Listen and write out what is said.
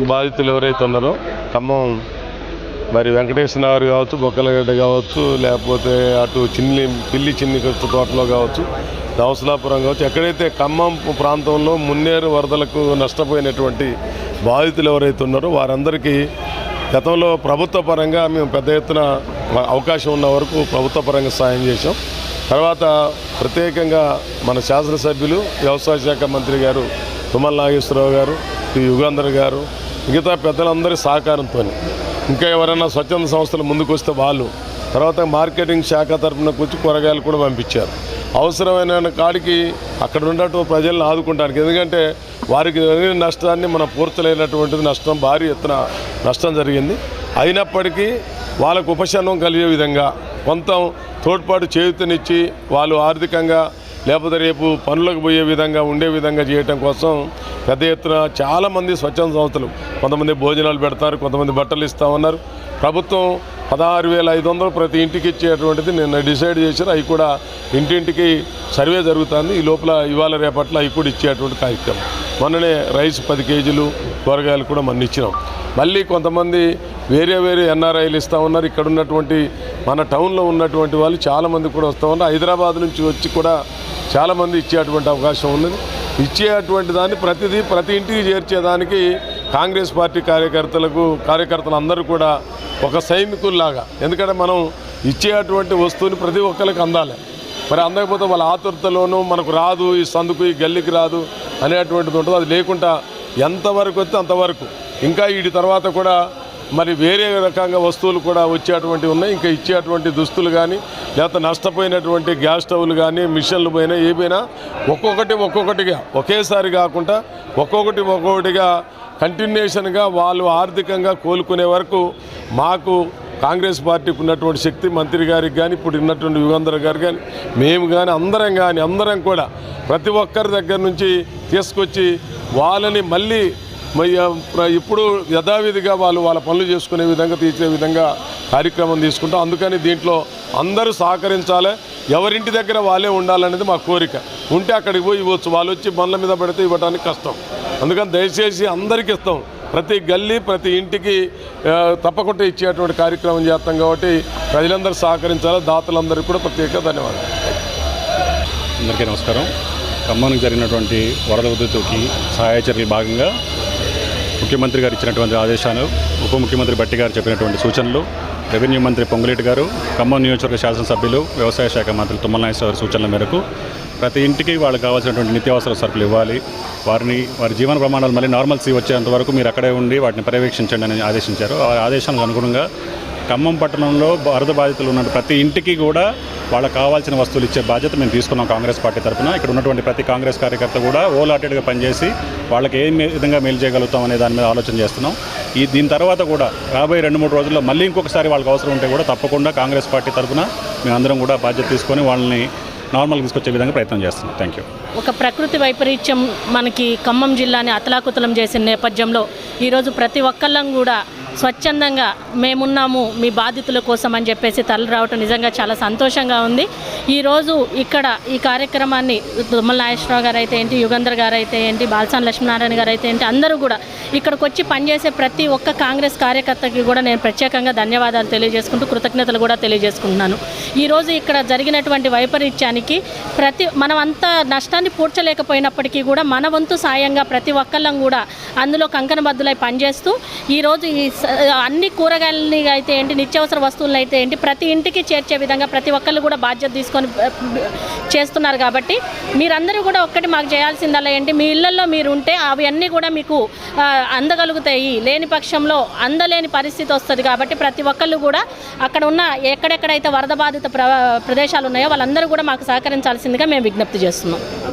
బాధితులు ఎవరైతే ఉన్నారో ఖమ్మం మరి వెంకటేశ్వర నగర్ కావచ్చు, బొక్కలగడ్డ కావచ్చు, లేకపోతే అటు పిల్లి చిన్ని తోటలో కావచ్చు, దవసలాపురం కావచ్చు, ఎక్కడైతే ఖమ్మం ప్రాంతంలో మున్నేరు వరదలకు నష్టపోయినటువంటి బాధితులు ఎవరైతే ఉన్నారో వారందరికీ గతంలో ప్రభుత్వ పరంగా మేము పెద్ద ఎత్తున అవకాశం ఉన్న వరకు ప్రభుత్వ పరంగా సాయం చేశాం. తర్వాత ప్రత్యేకంగా మన శాసనసభ్యులు వ్యవసాయ శాఖ మంత్రి గారు తుమ్మల నాగేశ్వరరావు గారు, యుగంధర్ గారు, మిగతా పెద్దలందరి సహకారంతో ఇంకా ఎవరైనా స్వచ్ఛంద సంస్థలు ముందుకు వస్తే వాళ్ళు, తర్వాత మార్కెటింగ్ శాఖ తరఫున కూర్చి కూరగాయలు కూడా పంపించారు. అవసరమైన కాడికి అక్కడ ఉన్నటువంటి ప్రజలను ఆదుకుంటానికి, ఎందుకంటే వారికి జరిగిన నష్టాన్ని మనం పూర్తలేనటువంటిది నష్టం, భారీ ఎత్తున నష్టం జరిగింది. అయినప్పటికీ వాళ్ళకు ఉపశమనం కలిగే విధంగా కొంత తోడ్పాటు చేయూతనిచ్చి వాళ్ళు ఆర్థికంగా లేకపోతే రేపు పనులకు పోయే విధంగా ఉండే విధంగా చేయటం కోసం పెద్ద ఎత్తున చాలామంది స్వచ్ఛంద సంస్థలు కొంతమంది భోజనాలు పెడతారు, కొంతమంది బట్టలు ఇస్తూ ఉన్నారు. ప్రభుత్వం 16,500 ప్రతి ఇంటికి ఇచ్చేటువంటిది నిన్న డిసైడ్ చేశారు. అవి కూడా ఇంటింటికి సర్వే జరుగుతుంది. ఈ లోపల ఇవాళ రేపట్లో అవి కూడా ఇచ్చేటువంటి కార్యక్రమం. మొన్ననే రైస్ 10 కేజీలు కూరగాయలు కూడా మొన్న ఇచ్చినాం. మళ్ళీ కొంతమంది వేరే ఎన్ఆర్ఐలు ఇస్తూ ఉన్నారు. ఇక్కడ ఉన్నటువంటి మన టౌన్లో ఉన్నటువంటి వాళ్ళు చాలామంది కూడా వస్తూ ఉన్నారు. హైదరాబాద్ నుంచి వచ్చి కూడా చాలామంది ఇచ్చేటువంటి అవకాశం ఉన్నది. ఇచ్చేటువంటి దాన్ని ప్రతి ఇంటికి చేర్చేదానికి కాంగ్రెస్ పార్టీ కార్యకర్తలు అందరూ కూడా ఒక సైనికుల్లాగా, ఎందుకంటే మనం ఇచ్చేటువంటి వస్తువుని ప్రతి ఒక్కరికి అందాలి. మరి అందకపోతే వాళ్ళ ఆతురతలోనూ మనకు రాదు, ఈ సందుకు ఈ గల్లీకి రాదు అనేటువంటిది ఉంటుంది. అది లేకుండా ఎంతవరకు వస్తే అంతవరకు, ఇంకా వీటి తర్వాత కూడా మరి వేరే రకంగా వస్తువులు కూడా వచ్చేటువంటివి ఉన్నాయి. ఇంకా ఇచ్చేటువంటి దుస్తులు కానీ, లేకపోతే నష్టపోయినటువంటి గ్యాస్ స్టవ్లు కానీ, మిషన్లు పోయినా ఏమైనా ఒక్కొక్కటిగా ఒకేసారి కాకుండా ఒక్కొక్కటిగా కంటిన్యూషన్గా వాళ్ళు ఆర్థికంగా కోలుకునే వరకు మాకు కాంగ్రెస్ పార్టీకి ఉన్నటువంటి శక్తి, మంత్రి గారికి కానీ, ఇప్పుడు ఉన్నటువంటి యుగంధర్ గారు కానీ, మేము కానీ అందరం కూడా ప్రతి ఒక్కరి దగ్గర నుంచి తీసుకొచ్చి వాళ్ళని మళ్ళీ ఇప్పుడు యథావిధిగా వాళ్ళ పనులు చేసుకునే విధంగా తీర్చే విధంగా కార్యక్రమం తీసుకుంటాం. అందుకని దీంట్లో అందరూ సహకరించాలి. ఎవరింటి దగ్గర వాళ్ళే ఉండాలనేది మా కోరిక. ఉంటే అక్కడికి పోయి ఇవ్వచ్చు, వాళ్ళు వచ్చి బండ్ల మీద పడితే ఇవ్వడానికి కష్టం. అందుకని దయచేసి అందరికీ ఇస్తాం. ప్రతి గల్లీ ప్రతి ఇంటికి తప్పకుండా ఇచ్చేటువంటి కార్యక్రమం చేస్తాం. కాబట్టి ప్రజలందరూ సహకరించాలి. దాతలందరికీ కూడా ప్రత్యేక ధన్యవాదాలు. అందరికీ నమస్కారం. ఖమ్మానికి జరిగినటువంటి వరద ఉధృతికి సహాయ చర్యల భాగంగా ముఖ్యమంత్రి గారు ఇచ్చినటువంటి ఆదేశాలు, ఉప ముఖ్యమంత్రి భట్టి గారు చెప్పినటువంటి సూచనలు, రెవెన్యూ మంత్రి పొంగులేటి గారు, ఖమ్మం నియోజకవర్గ శాసనసభ్యులు, వ్యవసాయ శాఖ మంత్రి తుమ్మల నాగేశ్వరరావు సూచనల మేరకు ప్రతి ఇంటికి వాళ్ళకి కావాల్సినటువంటి నిత్యావసర సరుకులు ఇవ్వాలి. వారి జీవన ప్రమాణాలు మళ్ళీ నార్మల్సీ వచ్చేంత వరకు మీరు అక్కడే ఉండి వాటిని పర్యవేక్షించండి అని ఆదేశించారు. ఆ ఆదేశాలకు అనుగుణంగా ఖమ్మం పట్టణంలో వరద బాధితులు ఉన్న ప్రతి ఇంటికి కూడా వాళ్ళకి కావాల్సిన వస్తువులు ఇచ్చే బాధ్యత మేము తీసుకున్నాం కాంగ్రెస్ పార్టీ తరఫున. ఇక్కడ ఉన్నటువంటి ప్రతి కాంగ్రెస్ కార్యకర్త కూడా ఓలాటెడ్గా పనిచేసి వాళ్ళకి ఏ విధంగా మేలు చేయగలుగుతాం అనే దాని మీద ఆలోచన చేస్తున్నాం. దీని తర్వాత కూడా రాబోయే 2-3 రోజుల్లో మళ్ళీ ఇంకొకసారి వాళ్ళకి అవసరం ఉంటే కూడా తప్పకుండా కాంగ్రెస్ పార్టీ తరఫున మేమందరం కూడా బాధ్యత తీసుకొని వాళ్ళని నార్మల్గా తీసుకొచ్చే విధంగా ప్రయత్నం చేస్తున్నాం. Thank you. ఒక ప్రకృతి వైపరీత్యం మనకి ఖమ్మం జిల్లాని అతలాకుతలం చేసిన నేపథ్యంలో ఈరోజు ప్రతి ఒక్కళ్ళం కూడా స్వచ్ఛందంగా మేమున్నాము మీ బాధితుల కోసం అని చెప్పేసి తరలి రావటం నిజంగా చాలా సంతోషంగా ఉంది. ఈరోజు ఇక్కడ ఈ కార్యక్రమాన్ని తుమ్మల నాగేశ్వరరావు గారు అయితే ఏంటి, యుగంధర్ గారు అయితే ఏంటి, బాలసాని లక్ష్మీనారాయణ గారు అయితే ఏంటి, అందరూ కూడా ఇక్కడికి వచ్చి పనిచేసే ప్రతి ఒక్క కాంగ్రెస్ కార్యకర్తకి కూడా నేను ప్రత్యేకంగా ధన్యవాదాలు తెలియజేసుకుంటూ కృతజ్ఞతలు కూడా తెలియజేసుకుంటున్నాను. ఈరోజు ఇక్కడ జరిగినటువంటి వైపరీత్యానికి మనం అంత నష్టాన్ని పూడ్చలేకపోయినప్పటికీ కూడా మన వంతు సాయంగా ప్రతి ఒక్కళ్ళం కూడా అందులో కంకణబద్దులై పనిచేస్తూ ఈరోజు ఈ అన్ని కూరగాయలని అయితే ఏంటి, నిత్యావసర వస్తువులను అయితే ఏంటి, ప్రతి ఇంటికి చేర్చే విధంగా ప్రతి ఒక్కళ్ళు కూడా బాధ్యత తీసుకొని చేస్తున్నారు. కాబట్టి మీరందరూ కూడా ఒక్కటి మాకు చేయాల్సిందల్లా ఏంటి, మీ ఇళ్లలో మీరు ఉంటే అవి అన్నీ కూడా మీకు అందగలుగుతాయి. లేని పక్షంలో అందలేని పరిస్థితి వస్తుంది. కాబట్టి ప్రతి ఒక్కళ్ళు కూడా అక్కడ ఉన్న ఎక్కడెక్కడైతే వరద బాధిత ప్రదేశాలు ఉన్నాయో వాళ్ళందరూ కూడా మాకు సహకరించాల్సిందిగా మేము విజ్ఞప్తి చేస్తున్నాం.